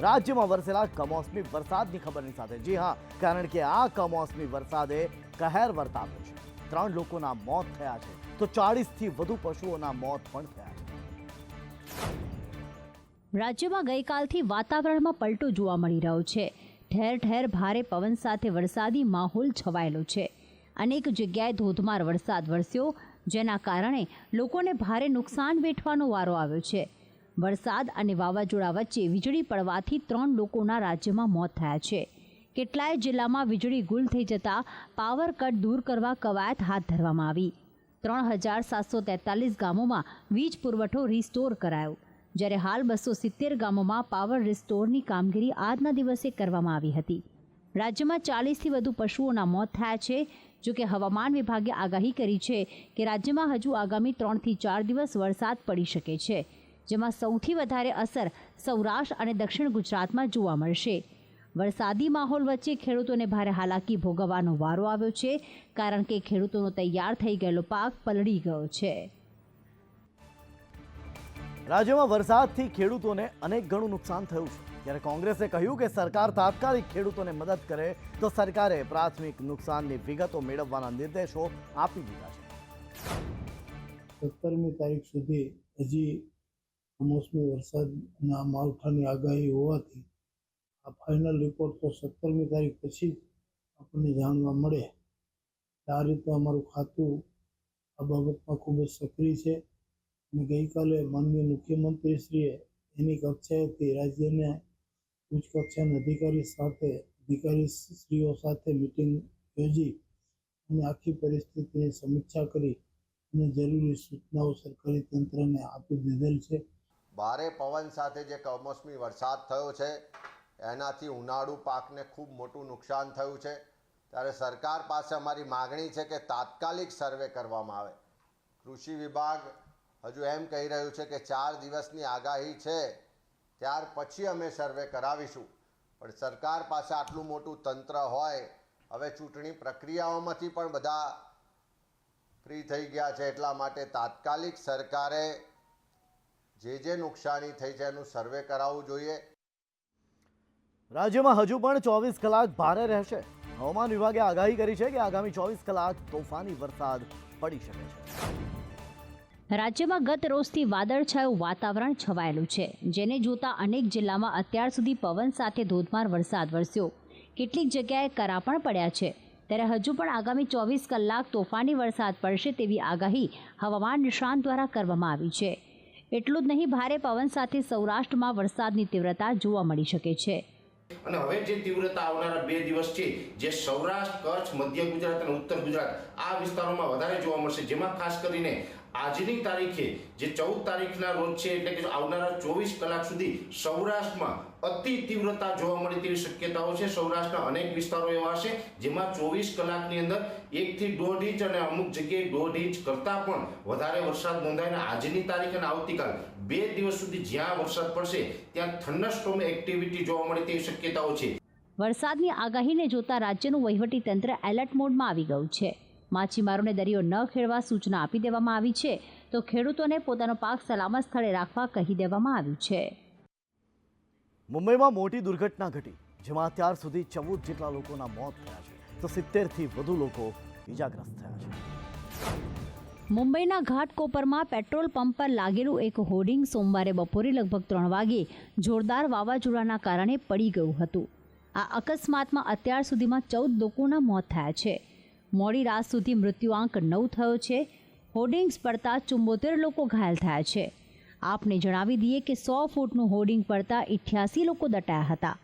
રાજ્યમાં વરસેલા કમોસમી વરસાદની ખબરની સાથે જી હા, કારણ કે આ કમોસમી વરસાદે કહેર વર્તાવ્યો છે। 3 લોકોના મોત થયા છે તો 40થી વધુ પશુઓના મોત પણ થયા છે। રાજ્યમાં ગઈકાલથી વાતાવરણમાં પલટો જોવા મળી રહ્યો છે। ઠેર ઠેર ભારે પવન સાથે વરસાદી માહોલ છવાયેલો છે। અનેક જગ્યાએ ધોધમાર વરસાદ વરસ્યો, જેના કારણે લોકોને ભારે નુકસાન વેઠવાનો વારો આવ્યો છે। વરસાદ અને વાવાઝોડા વચ્ચે વીજળી પડવાથી 3 લોકોના રાજ્યમાં મોત થયા છે। કેટલાય જિલ્લામાં વીજળી ગુલ થઈ જતા પાવર કટ દૂર કરવા કવાયત હાથ ધરવામાં આવી। 3743 ગામોમાં વીજ પુરવઠો રિસ્ટોર કરાયો, જ્યારે હાલ 270 ગામોમાં પાવર રિસ્ટોરની કામગીરી આજના દિવસે કરવામાં આવી હતી। રાજ્યમાં 40થી વધુ પશુઓના મોત થયા છે। જોકે હવામાન વિભાગે આગાહી કરી છે કે રાજ્યમાં હજુ આગામી 3 થી 4 દિવસ વરસાદ પડી શકે છે, જેમાં સૌથી વધારે અસર સૌરાષ્ટ્ર અને દક્ષિણ ગુજરાતમાં જોવા મળશે। વરસાદી માહોલ વચ્ચે ખેડૂતોને ભારે હાલાકી ભોગવવાનો વારો આવ્યો છે, કારણ કે ખેડૂતોનો તૈયાર થઈ ગયેલો પાક પલળી ગયો છે। રાજ્યમાં વરસાદથી ખેડૂતોને અનેક ગણું નુકસાન થયું છે, ત્યારે કોંગ્રેસે કહ્યું કે સરકાર તાત્કાલિક ખેડૂતોને મદદ કરે તો સરકારે પ્રાથમિક નુકસાનની વિગતો મેળવવાના નિર્દેશો આપી દીધા છે। 17મી તારીખ સુધી હજી કમોસમી વરસાદના માવઠાની આગાહી હોવાથી આ ફાઇનલ રિપોર્ટ તો 17મી તારીખ પછી આપણને જાણવા મળે। આ રીતે અમારું ખાતું આ બાબતમાં ખૂબ જ સક્રિય છે અને ગઈકાલે માનનીય મુખ્યમંત્રીશ્રીએ એની કક્ષાએથી રાજ્યના ઉચ્ચ કક્ષાના અધિકારીશ્રીઓ સાથે મિટિંગ યોજી અને આખી પરિસ્થિતિની સમીક્ષા કરી અને જરૂરી સૂચનાઓ સરકારી તંત્રને આપી દીધેલ છે। ભારે પવન સાથે જે કમોસમી વરસાદ થયો છે એનાથી ઉનાળુ પાકને ખૂબ મોટું નુકસાન થયું છે, ત્યારે સરકાર પાસે અમારી માગણી છે કે તાત્કાલિક સર્વે કરવામાં આવે। કૃષિ વિભાગ હજુ એમ કહી રહ્યું છે કે 4 દિવસની આગાહી છે, ત્યાર પછી અમે સર્વે કરાવીશું, પણ સરકાર પાસે આટલું મોટું તંત્ર હોય, હવે ચૂંટણી પ્રક્રિયાઓમાંથી પણ બધા ફ્રી થઈ ગયા છે, એટલા માટે તાત્કાલિક સરકારે જે નુકસાની થઈ છે એનું સર્વે કરાવવું જોઈએ। રાજ્યમાં હજુ પણ 24 કલાક ભારે રહેશે। હવામાન વિભાગે આગાહી કરી છે કે આગામી 24 કલાક તોફાની વરસાદ પડી શકે છે। રાજ્યમાં ગત રોજથી વાદળછાયું વાતાવરણ છવાયેલું છે, જેને જોતા અનેક જિલ્લામાં અત્યાર સુધી પવન સાથે ધોધમાર વરસાદ વરસ્યો। કેટલીક જગ્યાએ કરા પણ પડ્યા છે, ત્યારે હજુ પણ આગામી 24 કલાક તોફાની વરસાદ પડશે તેવી આગાહી હવામાન નિષ્ણાંત દ્વારા કરવામાં આવી છે। એટલું જ નહીં, ભારે પવન સાથે સૌરાષ્ટ્રમાં વરસાદની તીવ્રતા જોવા મળી શકે છે। અને હવે જે તીવ્રતા આવનારા 2 દિવસ છે, જે સૌરાષ્ટ્ર, કચ્છ, મધ્ય ગુજરાત અને ઉત્તર ગુજરાત આ વિસ્તારોમાં વધારે જોવા મળશે, જેમાં ખાસ કરીને આજની તારીખે જે 14 તારીખના રોજ છે, એટલે કે આવનારા 24 કલાક સુધી સૌરાષ્ટ્રમાં અતિ તીવ્રતા જોવા મળે તેવી શક્યતાઓ છે। સૌરાષ્ટ્રના અનેક વિસ્તારો એવા હશે જેમાં 24 કલાકની અંદર 1 થી 1.5 ઇંચ અને અમુક જગ્યાએ 1.5 ઇંચ કરતાં પણ વધારે વરસાદ નોંધાય। આજની તારીખ અને આવતીકાલ 2 દિવસ સુધી જ્યાં વરસાદ પડશે ત્યાં થંડરસ્ટોર્મ એક્ટિવિટી જોવા મળે તેવી શક્યતાઓ છે। વરસાદની આગાહીને જોતા રાજ્યનું વહીવટી તંત્ર એલર્ટ મોડમાં આવી ગયું છે। માછીમારોને દરિયો ન ખેડવા સૂચના આપી દેવામાં આવી છે, તો ખેડૂતોને પોતાનો પાક સલામત સ્થળે રાખવા કહી દેવામાં આવ્યું છે। મુંબઈમાં મોટી દુર્ઘટના ઘટી, જેમાં અત્યાર સુધી 14 જેટલા લોકોના મોત થયા છે તો 70થી વધુ લોકો ઇજાગ્રસ્ત થયા છે। મુંબઈના ઘાટકોપરમાં પેટ્રોલ પંપ પર લાગેલું એક હોર્ડિંગ સોમવારે બપોરે લગભગ 3 વાગે જોરદાર વાવાઝોડાના કારણે પડી ગયું હતું। આ અકસ્માતમાં અત્યાર સુધીમાં 14 લોકોના મોત થયા છે। મોડી રાત સુધી મૃત્યુઆંક 9 થયો છે। હોર્ડિંગ્સ પડતા 74 લોકો ઘાયલ થયા છે। આપને જણાવી દઈએ કે 100 ફૂટનું હોર્ડિંગ પડતા 88 લોકો દટાયા હતા।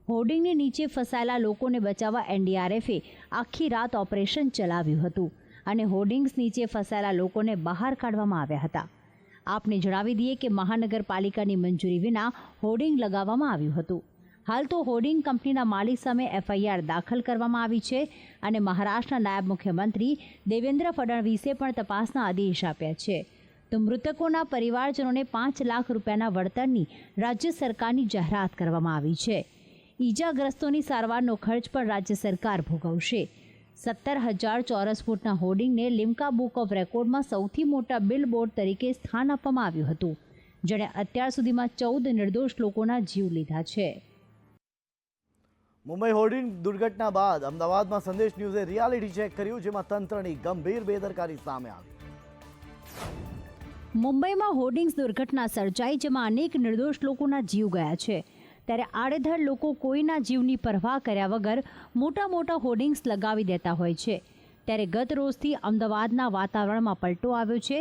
હોર્ડિંગની નીચે ફસાયેલા લોકોને બચાવવા એનડીઆરએફે આખી રાત ઓપરેશન ચલાવ્યું હતું અને હોર્ડિંગ્સ નીચે ફસાયેલા લોકોને બહાર કાઢવામાં આવ્યા હતા। આપને જણાવી દઈએ કે મહાનગરપાલિકાની મંજૂરી વિના હોર્ડિંગ લગાવવામાં આવ્યું હતું। હાલ તો હોર્ડિંગ કંપનીના માલિક સામે એફઆઈઆર દાખલ કરવામાં આવી છે અને મહારાષ્ટ્રના નાયબ મુખ્યમંત્રી દેવેન્દ્ર ફડણવીસે પણ તપાસના આદેશ આપ્યા છે। તો મૃતકોના પરિવારજનોને 5 લાખ રૂપિયાના વળતરની રાજ્ય સરકારની જાહેરાત કરવામાં આવી છે। ઈજાગ્રસ્તોની સારવારનો ખર્ચ પણ રાજ્ય સરકાર ભોગવશે। 17,000 ચોરસ ફૂટના હોર્ડિંગને લિમ્કા બુક ઓફ રેકોર્ડમાં સૌથી મોટા બિલબોર્ડ તરીકે સ્થાન આપવામાં આવ્યું હતું, જેણે અત્યાર સુધીમાં 14 નિર્દોષ લોકોના જીવ લીધા છે. મુંબઈ હોર્ડિંગ દુર્ઘટના બાદ અમદાવાદમાં સંદેશ ન્યૂઝે રિયાલિટી ચેક કર્યું, જેમાં તંત્રની ગંભીર બેદરકારી સામે આવી. મુંબઈમાં હોર્ડિંગ્સ દુર્ઘટના સર્જાઈ, જેમાં અનેક નિર્દોષ લોકોના જીવ ગયા છે. ત્યારે આડેધડ લોકો કોઈના જીવની પરવા કર્યા વગર મોટા મોટા હોર્ડિંગ્સ લગાવી દેતા હોય છે. ત્યારે ગત રોજથી અમદાવાદના વાતાવરણમાં પલટો આવ્યો છે.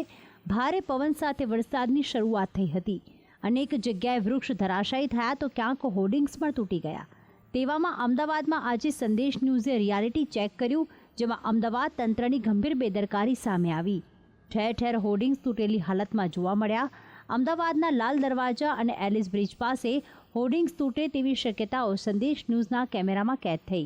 ભારે પવન સાથે વરસાદની શરૂઆત થઈ હતી. અનેક જગ્યાએ વૃક્ષ ધરાશાયી થયા તો ક્યાંક હોર્ડિંગ્સ પણ તૂટી ગયા. તેવામાં અમદાવાદમાં આજે સંદેશ ન્યૂઝે રિયાલિટી ચેક કર્યું, જેમાં અમદાવાદ તંત્રની ગંભીર બેદરકારી સામે આવી. ઠેર ઠેર હોર્ડિંગ્સ તૂટેલી હાલતમાં જોવા મળ્યા. અમદાવાદના લાલ દરવાજા અને એલિસ બ્રિજ પાસે હોર્ડિંગ્સ તૂટે તેવી શક્યતાઓ સંદેશ ન્યૂઝના કેમેરામાં કેદ થઈ.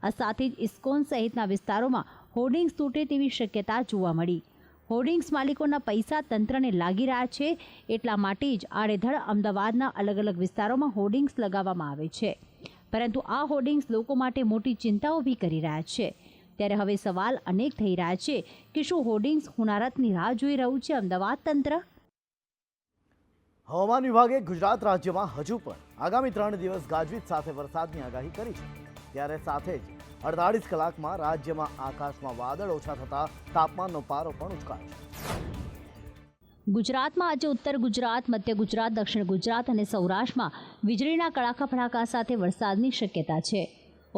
આ સાથે જ ઇસ્કોન સહિતના વિસ્તારોમાં હોર્ડિંગ્સ તૂટે તેવી શક્યતા જોવા મળી. હોર્ડિંગ્સ માલિકોના પૈસા તંત્રને લાગી રહ્યા છે, એટલા માટે જ આડેધડ અમદાવાદના અલગ અલગ વિસ્તારોમાં હોર્ડિંગ્સ લગાવવામાં આવે છે. પરંતુ આ હોર્ડિંગ્સ લોકો માટે મોટી ચિંતા ઊભી કરી રહ્યા છે. ત્યારે હવે સવાલ અનેક થઈ રહ્યા છે કે શું હોર્ડિંગ્સ હોનારતની રાહ જોઈ રહ્યું છે અમદાવાદ તંત્ર? હવામાન વિભાગે ગુજરાત રાજ્યમાં હજુ પણ આગામી 3 દિવસ ગાજવીજ સાથે વરસાદની આગાહી કરી છે. ત્યારે સાથે જ 48 કલાકમાં રાજ્યમાં આકાશમાં વાદળ ઓછા થતા તાપમાનનો પારો પણ ઉચકાયો છે. ગુજરાતમાં આજે ઉત્તર ગુજરાત, મધ્ય ગુજરાત, દક્ષિણ ગુજરાત અને સૌરાષ્ટ્રમાં વીજળીના કડાકા ભડાકા સાથે વરસાદની શક્યતા છે.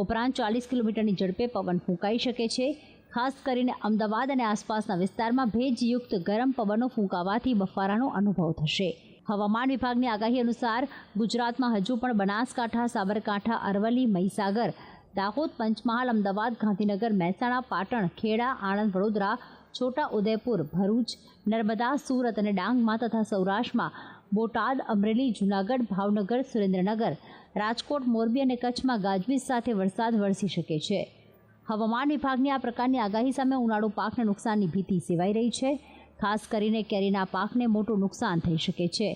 ઉપરાંત 40 કિલોમીટરની ઝડપે પવન ફૂંકાઈ શકે છે. ખાસ કરીને અમદાવાદ અને આસપાસના વિસ્તારમાં ભેજયુક્ત ગરમ પવનો ફૂંકાવાથી બફારાનો અનુભવ થશે. હવામાન વિભાગની આગાહી અનુસાર ગુજરાતમાં હજુ પણ બનાસકાંઠા, સાબરકાંઠા, અરવલ્લી, મહીસાગર, દાહોદ, પંચમહાલ, અમદાવાદ, ગાંધીનગર, મહેસાણા, પાટણ, ખેડા, આણંદ, વડોદરા, છોટા ઉદેપુર, ભરૂચ, નર્મદા, સુરત અને ડાંગમાં તથા સૌરાષ્ટ્રમાં બોટાદ, અમરેલી, જૂનાગઢ, ભાવનગર, સુરેન્દ્રનગર, રાજકોટ, મોરબી અને કચ્છમાં ગાજવીજ સાથે વરસાદ વરસી શકે છે. હવામાન વિભાગની આ પ્રકારની આગાહી સામે ઉનાળુ પાકને નુકસાનની ભીતિ સેવાઈ રહી છે. ખાસ કરીને કેરીના પાકને મોટું નુકસાન થઈ શકે છે.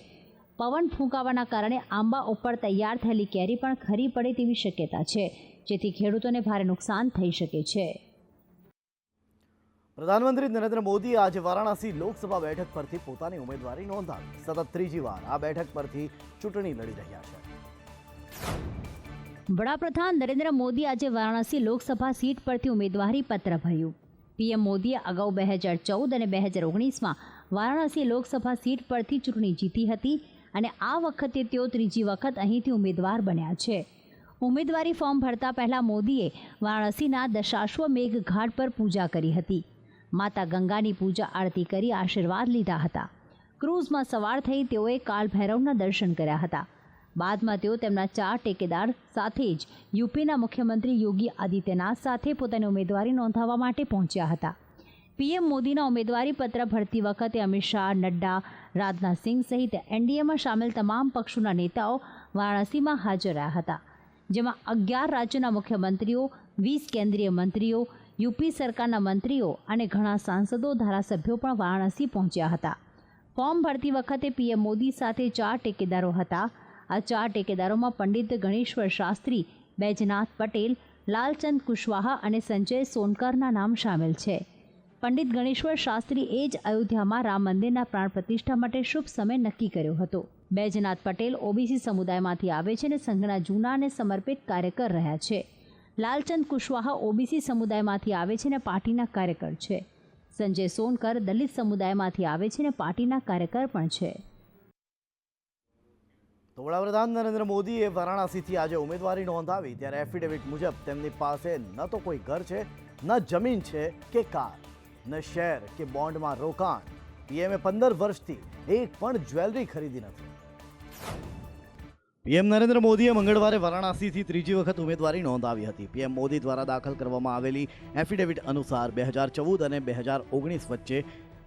પવન ફૂંકાવાના કારણે આંબા ઉપર તૈયાર થયેલી કેરી પણ ખરી પડે તેવી શક્યતા છે, જેથી ખેડૂતોને ભારે નુકસાન થઈ શકે છે. પ્રધાનમંત્રી નરેન્દ્ર મોદીએ આજે વારાણસી લોકસભા બેઠક પરથી પોતાની ઉમેદવારી નોંધાવી. સતત ત્રીજી વાર આ બેઠક પરથી ચૂંટણી લડી રહ્યા છે. વડાપ્રધાન નરેન્દ્ર મોદી આજે વારાણસી લોકસભા સીટ પરથી ઉમેદવારી પત્ર ભર્યું. પીએમ મોદીએ અગાઉ 2014 અને 2019માં વારાણસી લોકસભા સીટ પરથી ચૂંટણી જીતી હતી અને આ વખતે તેઓ ત્રીજી વખત અહીંથી ઉમેદવાર બન્યા છે. ઉમેદવારી ફોર્મ ભરતા પહેલા મોદીએ વારાણસીના દશાશ્વમેઘ ઘાટ પર પૂજા કરી હતી. માતા ગંગાની પૂજા આરતી કરી આશીર્વાદ લીધા હતા. ક્રૂઝમાં સવાર થઈ તેઓએ કાલ ભૈરવના દર્શન કર્યા હતા. બાદમાં તેઓ તેમના 4 ટેકેદાર સાથે જ યુપીના મુખ્યમંત્રી યોગી આદિત્યનાથ સાથે પોતાની ઉમેદવારી નોંધાવવા માટે પહોંચ્યા હતા. પીએમ મોદીના ઉમેદવારી પત્ર ભરતી વખતે અમિત શાહ, નડ્ડા, રાજનાથસિંહ સહિત એનડીએમાં સામેલ તમામ પક્ષોના નેતાઓ વારાણસીમાં હાજર રહ્યા હતા, જેમાં 11 રાજ્યોના મુખ્યમંત્રીઓ, 20 કેન્દ્રીય મંત્રીઓ, યુપી સરકારના મંત્રીઓ અને ઘણા સાંસદો, ધારાસભ્યો પણ વારાણસી પહોંચ્યા હતા. ફોર્મ ભરતી વખતે પીએમ મોદી સાથે 4 ટેકેદારો હતા. આ 4 ટેકેદારોમાં પંડિત ગણેશ્વર શાસ્ત્રી, બૈજનાથ પટેલ, લાલચંદ કુશવાહા અને સંજય સોનકરના નામ સામેલ છે. પંડિત ગણેશ્વર શાસ્ત્રીએ જ અયોધ્યામાં રામ મંદિરના પ્રાણ પ્રતિષ્ઠા માટે શુભ સમય નક્કી કર્યો હતો. બૈજનાથ પટેલ ઓબીસી સમુદાયમાંથી આવે છે અને સંઘના જૂના અને સમર્પિત કાર્યકર રહ્યા છે. લાલચંદ કુશવાહા ઓબીસી સમુદાયમાંથી આવે છે અને પાર્ટીના કાર્યકર છે. સંજય સોનકર દલિત સમુદાયમાંથી આવે છે અને પાર્ટીના કાર્યકર પણ છે. તો વડાપ્રધાન નરેન્દ્ર મોદીએ વારાણસીથી આજે ઉમેદવારી નોંધાવી. ત્યારે એફિડેવિટ મુજબ તેમની પાસે ન તો કોઈ ઘર છે, ન જમીન છે કે કાર, ન શેર કે બોન્ડમાં રોકાણ. પીએમએ 15 વર્ષથી એક પણ જ્વેલરી ખરીદી નથી. પીએમ નરેન્દ્ર મોદીએ મંગળવારે વારાણસીથી ત્રીજી વખત ઉમેદવારી નોંધાવી હતી. પીએમ મોદી દ્વારા દાખલ કરવામાં આવેલી એફિડેવિટ અનુસાર 2014 અને 2019 વચ્ચે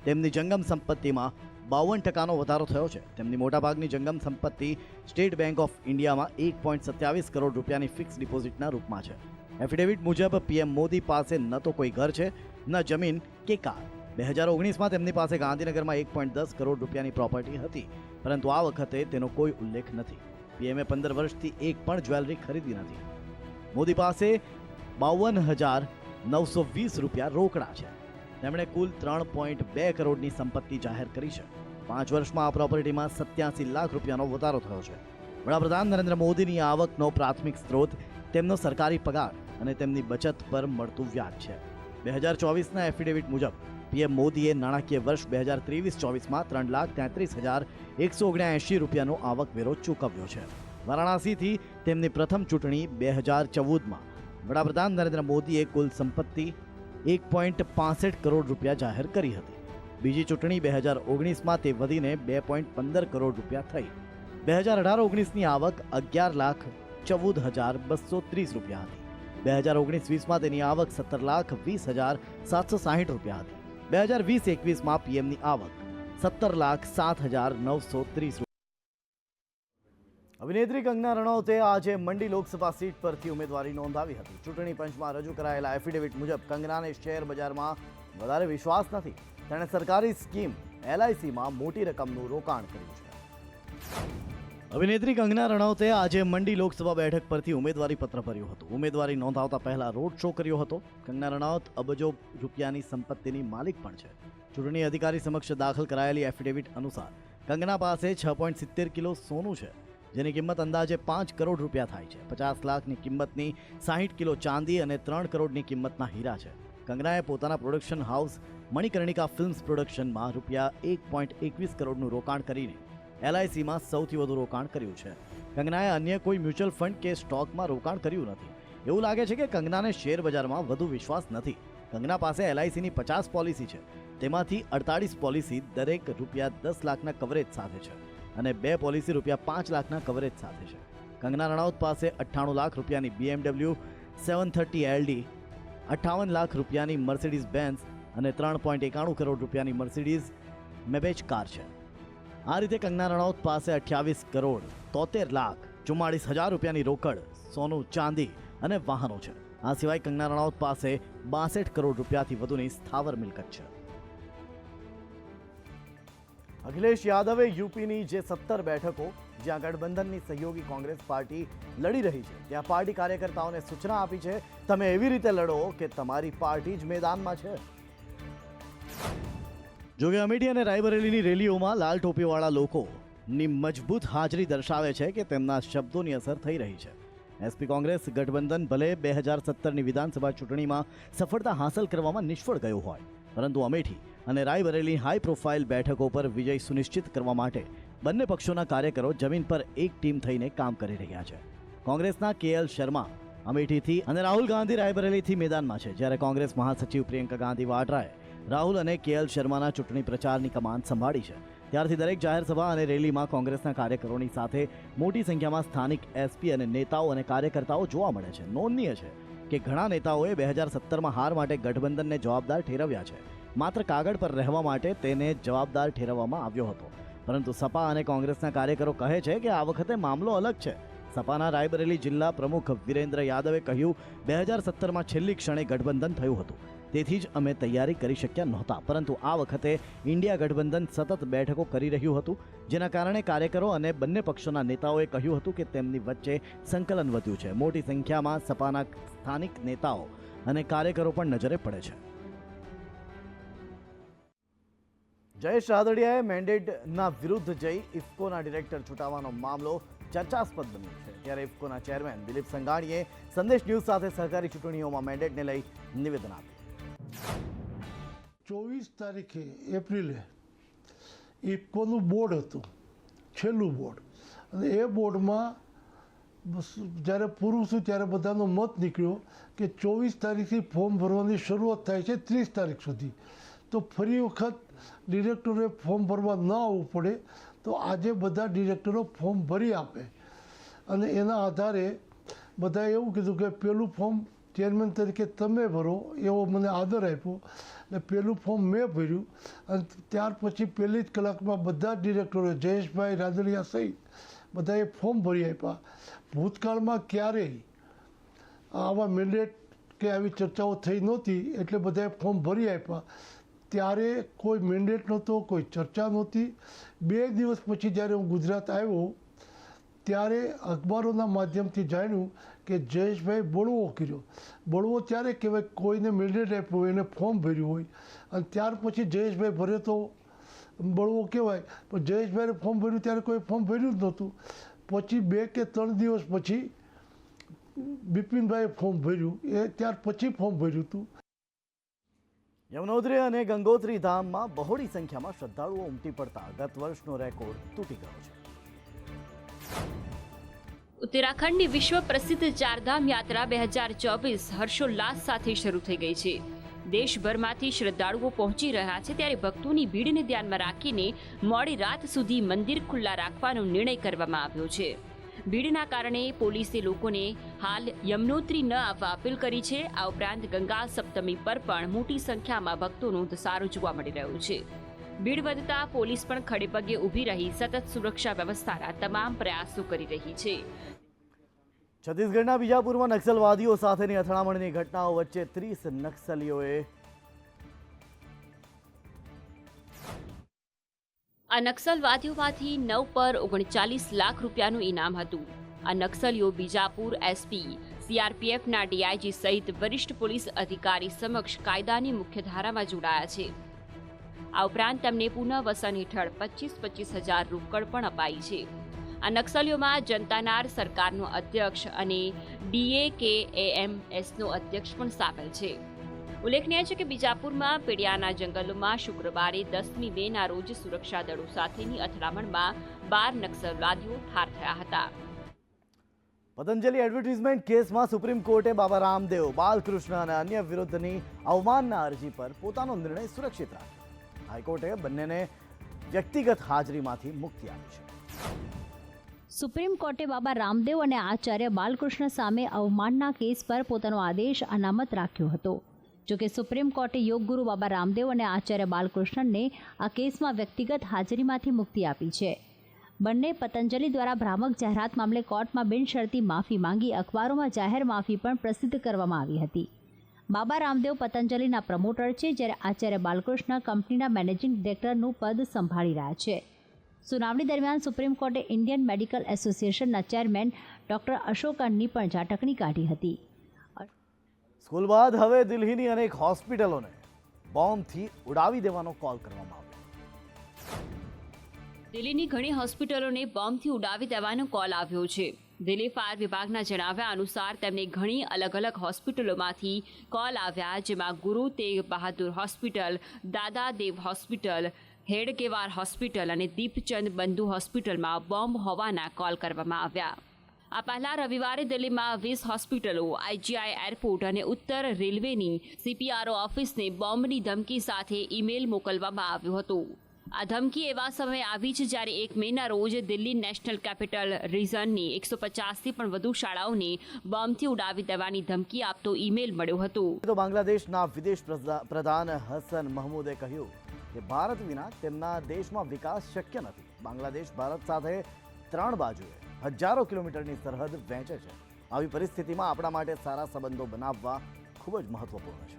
તેમની જંગમ સંપત્તિમાં 52% વધારો થયો છે. તેમની મોટાભાગની જંગમ સંપત્તિ સ્ટેટ બેંક ઓફ ઇન્ડિયામાં 1.27 કરોડ રૂપિયાની ફિક્સ ડિપોઝિટના રૂપમાં છે. એફિડેવિટ મુજબ પીએમ મોદી પાસે ન તો કોઈ ઘર છે, ન જમીન કે કાર. 2019માં તેમની પાસે ગાંધીનગરમાં 1.10 કરોડ રૂપિયાની પ્રોપર્ટી હતી, પરંતુ આ વખતે તેનો કોઈ ઉલ્લેખ નથી. પીએમએ 15 વર્ષથી એક પણ જ્વેલરી ખરીદી નથી. મોદી પાસે 52,920 રૂપિયા રોકડા છે. તેમણે કુલ 3.2 કરોડની સંપત્તિ જાહેર કરી છે. 5 વર્ષમાં આ પ્રોપર્ટીમાં 87 લાખ રૂપિયાનો વધારો થયો છે. વડાપ્રધાન નરેન્દ્ર મોદીની આવકનો પ્રાથમિક સ્ત્રોત તેમનો સરકારી પગાર અને તેમની બચત પર મળતું વ્યાજ છે. 2024ના એફિડેવિટ મુજબ પીએમ મોદીએ નાણાકીય વર્ષ 2023-24માં 3,33,179 રૂપિયાનો આવકવેરો ચૂકવ્યો છે. વારાણસીથી તેમની પ્રથમ ચૂંટણી 2014માં વડાપ્રધાન નરેન્દ્ર મોદીએ કુલ સંપત્તિ 1.65 કરોડ રૂપિયા જાહેર કરી હતી. બીજી ચૂંટણી 2019માં તે વધીને 2.15 કરોડ રૂપિયા થઈ. 2018-19ની આવક 11,14,230 રૂપિયા હતી. 2019-20માં તેની આવક 17,20,760 રૂપિયા હતી. 2020-21માં પીએમની આવક 17,07,930 અભિનેત્રી કંગના રનૌતે આજે મંડી લોકસભા સીટ પરથી ઉમેદવારી નોંધાવી હતી. ચૂંટણી પંચમાં રજૂ કરાયેલા એફિડેવિટ મુજબ કંગનાને શેર બજારમાં વધારે વિશ્વાસ નથી. તેણે સરકારી સ્કીમ LICમાં મોટી રકમનું રોકાણ કર્યું છે. અભિનેત્રી કંગના રનૌતે આજે મંડી લોકસભા બેઠક પરથી ઉમેદવારી પત્ર ભર્યું હતું. ઉમેદવારી નોંધાવતા પહેલા રોડ શો કર્યો હતો. કંગના રનૌત અબજો રૂપિયાની સંપત્તિની માલિક પણ છે. ચૂંટણી અધિકારી સમક્ષ દાખલ કરાયેલી એફિડેવિટ અનુસાર કંગના પાસે 6.70 કિલો સોનું છે, જેની કિંમત અંદાજે 5 કરોડ રૂપિયા થાય છે. 50 લાખની કિંમતની 60 કિલો ચાંદી અને 3 કરોડની કિંમતના હીરા છે. કંગનાએ પોતાના પ્રોડક્શન હાઉસ મણિકર્ણિકા ફિલ્મ્સ પ્રોડક્શનમાં રૂપિયા 1.21 કરોડનું રોકાણ કરીને LICમાં સૌથી વધુ રોકાણ કર્યું છે. કંગનાએ અન્ય કોઈ મ્યુચ્યુઅલ ફંડ કે સ્ટોકમાં રોકાણ કર્યું નથી. એવું લાગે છે કે કંગનાને શેર બજારમાં વધુ વિશ્વાસ નથી. કંગના પાસે LICની 50 પોલિસી છે. તેમાંથી 48 પોલિસી દરેક રૂપિયા 10 લાખના કવરેજ સાથે છે અને 2 પોલિસી રૂપિયા 5 લાખના કવરેજ સાથે છે. કંગના રનૌત પાસે 98 લાખ રૂપિયાની BMW 730 LD, 58 લાખ રૂપિયાની મર્સિડીઝ બેન્ઝ અને 3.91 કરોડ રૂપિયાની મર્સિડીઝ મેબેચ કાર છે. આ રીતે કંગના રનૌત પાસે 28 કરોડ 73 લાખ 44,000 રૂપિયાની રોકડ, સોનું, ચાંદી અને વાહનો છે. આ સિવાય કંગના રનૌત પાસે 62 કરોડ રૂપિયાથી વધુની સ્થાવર મિલકત છે. અખિલેશ યાદવે યુપીની જે 17 બેઠકો જ્યાં ગઠબંધનની સહયોગી કોંગ્રેસ પાર્ટી લડી રહી છે ત્યાં પાર્ટી કાર્યકર્તાઓને સૂચના આપી છે, તમે એવી રીતે લડો કે તમારી પાર્ટી જ મેદાનમાં છે. જોકે અમેઠી અને રાયબરેલીની રેલીઓમાં લાલ ટોપીવાળા લોકોની મજબૂત હાજરી દર્શાવે છે કે તેમના શબ્દોની અસર થઈ રહી છે. એસપી કોંગ્રેસ ગઠબંધન ભલે 2017ની વિધાનસભા ચૂંટણીમાં સફળતા હાંસલ કરવામાં નિષ્ફળ ગયું હોય, પરંતુ અમેઠી અને રાયબરેલી હાઈ પ્રોફાઇલ બેઠકો પર વિજય સુનિશ્ચિત કરવા માટે બંને પક્ષોના કાર્યકરો જમીન પર એક ટીમ થઈને કામ કરી રહ્યા છે. કોંગ્રેસના KL શર્મા અમેઠીથી અને રાહુલ ગાંધી રાયબરેલીથી મેદાનમાં છે, જ્યારે કોંગ્રેસ મહાસચિવ પ્રિયંકા ગાંધી વાડરાએ રાહુલ અને KL શર્માના ચૂંટણી પ્રચારની કમાન સંભાળી છે. ત્યારથી દરેક જાહેર સભા અને રેલીમાં કોંગ્રેસના કાર્યકરોની સાથે મોટી સંખ્યામાં સ્થાનિક SP અને નેતાઓ અને કાર્યકર્તાઓ જોવા મળે છે. નોંધનીય છે કે ઘણા નેતાઓએ 2017માં હાર માટે ગઠબંધનને જવાબદાર ઠેરવ્યા છે. માત્ર કાગળ પર રહેવા માટે તેને જવાબદાર ઠેરવવામાં આવ્યો હતો, પરંતુ સપા અને કોંગ્રેસના કાર્યકરો કહે છે કે આ વખતે મામલો અલગ છે. સપાના રાયબરેલી જિલ્લા પ્રમુખ વિરેન્દ્ર યાદવે કહ્યું, 2017માં છેલ્લી ક્ષણે ગઠબંધન થયું હતું, તેથી જ અમે તૈયારી કરી શક્યા નહોતા, પરંતુ આ વખતે ઇન્ડિયા ગઠબંધન સતત બેઠકો કરી રહ્યું હતું, જેના કારણે કાર્યકરો અને બંને પક્ષોના નેતાઓએ કહ્યું હતું કે તેમની વચ્ચે સંકલન વધ્યું છે. મોટી સંખ્યામાં સપાના સ્થાનિક નેતાઓ અને કાર્યકરો પણ નજરે પડે છે. જયેશ રાદડિયાએ મેન્ડેટના વિરુદ્ધ જઈ ઇફકોના ડિરેક્ટર છૂટાવવાનો મામલો ચર્ચાસ્પદ બન્યો છે. ત્યારે ઇફકોના ચેરમેન દિલીપ સંઘાણીએ સંદેશ ન્યૂઝ સાથે સહકારી ચૂંટણીઓમાં મેન્ડેટને લઈ નિવેદન આપ્યું. 24 તારીખે એપ્રિલે ઇફકોનું બોર્ડ હતું, છેલ્લું બોર્ડ, અને એ બોર્ડમાં જ્યારે પૂરું થયું ત્યારે બધાનો મત નીકળ્યો કે 24 તારીખથી ફોર્મ ભરવાની શરૂઆત થાય છે 30 તારીખ સુધી. તો ફરી વખત ડિરેક્ટરોએ ફોર્મ ભરવા ન આવવું પડે, તો આજે બધા ડિરેક્ટરો ફોર્મ ભરી આપે. અને એના આધારે બધાએ એવું કીધું કે પહેલું ફોર્મ ચેરમેન તરીકે તમે ભરો, એવો મને આદર આપ્યો. એટલે પહેલું ફોર્મ મેં ભર્યું અને ત્યાર પછી પહેલી જ કલાકમાં બધા ડિરેક્ટરોએ, જયેશભાઈ રાદડિયા સહિત બધાએ ફોર્મ ભરી આપ્યા. ભૂતકાળમાં ક્યારેય આવા મેન્ડેટ કે આવી ચર્ચાઓ થઈ નહોતી, એટલે બધાએ ફોર્મ ભરી આપ્યા. ત્યારે કોઈ મેન્ડેટ નહોતો, કોઈ ચર્ચા નહોતી. 2 દિવસ પછી જ્યારે હું ગુજરાત આવ્યો ત્યારે અખબારોના માધ્યમથી જાણ્યું કે જયેશભાઈ બળવો કર્યો. બળવો ત્યારે કહેવાય કોઈને મેન્ડેટ આપ્યો એને ફોર્મ ભર્યું હોય, અને ત્યાર પછી જયેશભાઈ ભરે તો બળવો કહેવાય. પણ જયેશભાઈએ ફોર્મ ભર્યું ત્યારે કોઈ ફોર્મ ભર્યું જ નહોતું. પછી 2 કે 3 દિવસ પછી બિપિનભાઈએ ફોર્મ ભર્યું, એ ત્યાર પછી ફોર્મ ભર્યું હતું. યમનોત્રી અને ગંગોત્રી ધામમાં બહોળી સંખ્યામાં શ્રદ્ધાળુઓ ઉમટી પડતા ગત વર્ષનો રેકોર્ડ તૂટી ગયો છે. ઉત્તરાખંડની વિશ્વ પ્રસિદ્ધ ચારધામ યાત્રા 2024 હર્ષોલ્લાસ સાથે શરૂ થઈ ગઈ છે. દેશભરમાંથી શ્રદ્ધાળુઓ પહોંચી રહ્યા છે, ત્યારે ભક્તોની ભીડને ધ્યાનમાં રાખીને મોડી રાત સુધી મંદિર ખુલ્લા રાખવાનો નિર્ણય કરવામાં આવ્યો છે. ભીડના કારણે પોલીસે લોકોને હાલ યમનોત્રી ન આવવા અપીલ કરી છે. આ ઉપરાંત ગંગા સપ્તમી પર પણ મોટી સંખ્યામાં ભક્તોનો ધસારો જોવા મળી રહ્યો છે. ભીડ વધતા પોલીસ પણ ખડેપગે ઊભી રહી સતત સુરક્ષા વ્યવસ્થાના તમામ પ્રયાસો કરી રહી છે. છત્તીસગઢના બીજાપુરમાં નક્સલવાદીઓ સાથેની અથડામણની ઘટનાઓ વચ્ચે 30 નક્સલીઓએ આ નક્સલવાદીઓમાંથી 9 પર 39 લાખ રૂપિયાનું ઇનામ હતું. આ નક્સલીઓ બીજાપુર એસપી, સીઆરપીએફના ડીઆઈજી સહિત વરિષ્ઠ પોલીસ અધિકારી સમક્ષ કાયદાની મુખ્યધારામાં જોડાયા છે. આ ઉપરાંત તેમને પુનઃવસન હેઠળ 25,000 રોકડ પણ અપાઈ છે. આ નક્સલીઓમાં જનતાનાર સરકારનો અધ્યક્ષ અને DAKAMSનો અધ્યક્ષ પણ સામેલ છે. ઉલ્લેખનીય છે કે બીજાપુરમાં પેડિયાના જંગલોમાં શુક્રવારે 10મી મેના રોજ સુરક્ષા દળો સાથેની અથડામણમાં 12 નક્સલવાદીઓ ઠાર થયા હતા. પતંજલિ એડવર્ટાઇઝમેન્ટ કેસમાં સુપ્રીમ કોર્ટે બાબા રામદેવ, બાલકૃષ્ણ અને અન્ય વિરુદ્ધની અવમાનના અરજી પર પોતાનો નિર્ણય સુરક્ષિત રાખ્યો. હાઈકોર્ટે બંનેને વ્યક્તિગત હાજરીમાંથી મુક્તિ આપી છે. સુપ્રીમ કોર્ટે બાબા રામદેવ અને આચાર્ય બાલકૃષ્ણ સામે અવમાનના કેસ પર પોતાનો આદેશ અનામત રાખ્યો હતો. જોકે સુપ્રીમ કોર્ટે યોગગુરુ બાબા રામદેવ અને આચાર્ય બાલકૃષ્ણને આ કેસમાં વ્યક્તિગત હાજરીમાંથી મુક્તિ આપી છે. બંને પતંજલિ દ્વારા ભ્રામક જાહેરાત મામલે કોર્ટમાં બિનશરતી માફી માંગી અખબારોમાં જાહેર માફી પણ પ્રસિદ્ધ કરવામાં આવી હતી. બાબા રામદેવ પતંજલિના પ્રમોટર છે, જ્યારે આચાર્ય બાલકૃષ્ણ કંપનીના મેનેજિંગ ડિરેક્ટરનું પદ સંભાળી રહ્યા છે. સુનાવણી દરમિયાન સુપ્રીમ કોર્ટે ઇન્ડિયન મેડિકલ એસોસિએશનના ચેરમેન ડોક્ટર અશોકનની પણ ઝાટકણી કાઢી હતી. સ્કૂલ બાદ હવે દિલ્હીની અનેક હોસ્પિટલોને બોમ્બથી ઉડાવી દેવાનો કોલ કરવામાં આવ્યો. દિલ્હીની ઘણી હોસ્પિટલોને બોમ્બથી ઉડાવી દેવાનો કોલ આવ્યો છે. દિલ્હી ફાયર વિભાગના જણાવ્યા અનુસાર તેમને ઘણી અલગ અલગ હોસ્પિટલોમાંથી કોલ આવ્યા, જેમાં ગુરુ તેગ બહાદુર હોસ્પિટલ, દાદા દેવ હોસ્પિટલ, હેડગેવાર હોસ્પિટલ અને દીપચંદ બંધુ હોસ્પિટલમાં બોમ્બ હોવાના કોલ કરવામાં આવ્યા. આ પહેલા રવિવારે દિલ્હીમાં 20 હોસ્પિટલો, IGI એરપોર્ટ અને ઉત્તર રેલવેની CPRO ઓફિસને બોમ્બની ધમકી સાથે ઈમેલ મોકલવામાં આવ્યો હતો. આ ધમકી એવા સમયે આવી છે જ્યારે 1 મેના રોજ દિલ્હી નેશનલ કેપિટલ રિજનની 150થી પણ વધુ શાળાઓને બોમ્બથી ઉડાવી દેવાની ધમકી આપતો ઈમેલ મળ્યો હતો. તો બાંગ્લાદેશના વિદેશ પ્રધાન હસન મહમૂદે કહ્યું કે ભારત વિના તેમના દેશમાં વિકાસ શક્ય નથી. બાંગ્લાદેશ ભારત સાથે 3 બાજુએ હજારો કિલોમીટરની સરહદ વહેંચે છે. આવી પરિસ્થિતિમાં આપણા માટે સારા સંબંધો બનાવવા ખૂબ જ મહત્વપૂર્ણ છે.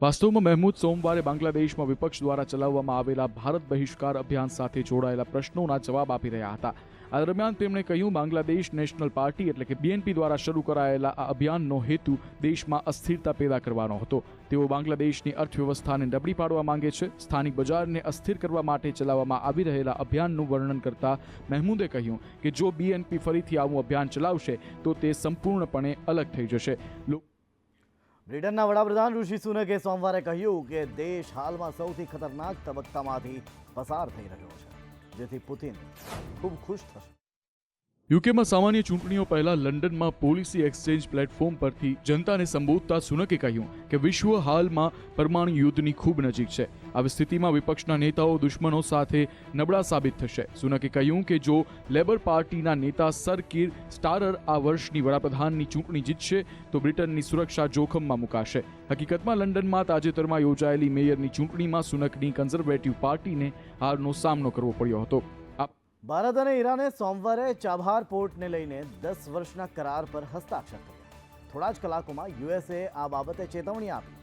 વાસ્તવમાં મહેમૂદ સોમવારે બાંગ્લાદેશમાં વિપક્ષ દ્વારા ચલાવવામાં આવેલા ભારત બહિષ્કાર અભિયાન સાથે જોડાયેલા પ્રશ્નોના જવાબ આપી રહ્યા હતા. આ દરમિયાન તેમણે કહ્યું, બાંગ્લાદેશ નેશનલ પાર્ટી એટલે કે BNP દ્વારા શરૂ કરાયેલા આ અભિયાનનો હેતુ દેશમાં અસ્થિરતા પેદા કરવાનો હતો. તેઓ બાંગ્લાદેશની અર્થવ્યવસ્થાને નબળી પાડવા માંગે છે. સ્થાનિક બજારને અસ્થિર કરવા માટે ચલાવવામાં આવી રહેલા અભિયાનનું વર્ણન કરતા મહેમૂદે કહ્યું કે જો BNP ફરીથી આવું અભિયાન ચલાવશે તો તે સંપૂર્ણપણે અલગ થઈ જશે. બ્રિટનના વડાપ્રધાન ઋષિ સુનકે સોમવારે કહ્યું કે દેશ હાલમાં સૌથી ખતરનાક તબક્કામાંથી પસાર થઈ રહ્યો છે, જેથી પુતિન ખૂબ ખુશ થશે. યુકેમાં સામાન્ય ચૂંટણીઓ પહેલા લંડનમાં પોલિસી એક્સચેન્જ પ્લેટફોર્મ પરથી જનતાને સંબોધતા સુનકે કહ્યું કે વિશ્વ હાલમાં પરમાણુ યુદ્ધની ખૂબ નજીક છે. આવી સ્થિતિમાં વિપક્ષના નેતાઓ દુશ્મનો સાથે નબળા સાબિત થશે. સુનકે કહ્યું કે જો લેબર પાર્ટીના નેતા સર કીર સ્ટારર આ વર્ષની વડાપ્રધાનની ચૂંટણી જીતશે તો બ્રિટનની સુરક્ષા જોખમમાં મુકાશે. હકીકતમાં લંડનમાં તાજેતરમાં યોજાયેલી મેયરની ચૂંટણીમાં સુનકની કન્ઝર્વેટિવ પાર્ટીને હારનો સામનો કરવો પડ્યો હતો. ભારત અને ઈરાને સોમવારે ચાબહાર પોર્ટને લઈને 10 વર્ષના કરાર પર હસ્તાક્ષર કર્યા. થોડા જ કલાકોમાં યુએસએ આ બાબતે ચેતવણી આપી.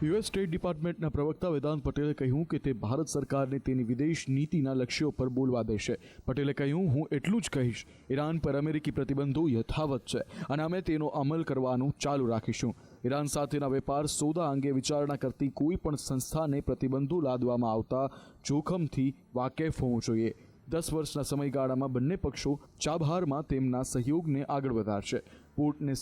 યુએસ સ્ટેટ ડિપાર્ટમેન્ટના પ્રવક્તા વેદાંત પટેલે કહ્યું કે તે ભારત સરકારને તેની વિદેશ નીતિના લક્ષ્યો પર બોલવા દેશે. પટેલે કહ્યું, હું એટલું જ કહીશ, ઈરાન પર અમેરિકી પ્રતિબંધો યથાવત છે અને અમે તેનો અમલ કરવાનું ચાલુ રાખીશું. ઈરાન સાથેના વેપાર સોદા અંગે વિચારણા કરતી કોઈ પણ સંસ્થાને પ્રતિબંધો લાદવામાં આવતા જોખમથી વાકેફ હોવું જોઈએ. 10 વર્ષના સમયગાળામાં બંને પક્ષો ચાબહારમાં તેમના સહયોગને આગળ વધારશે. પોર્ટને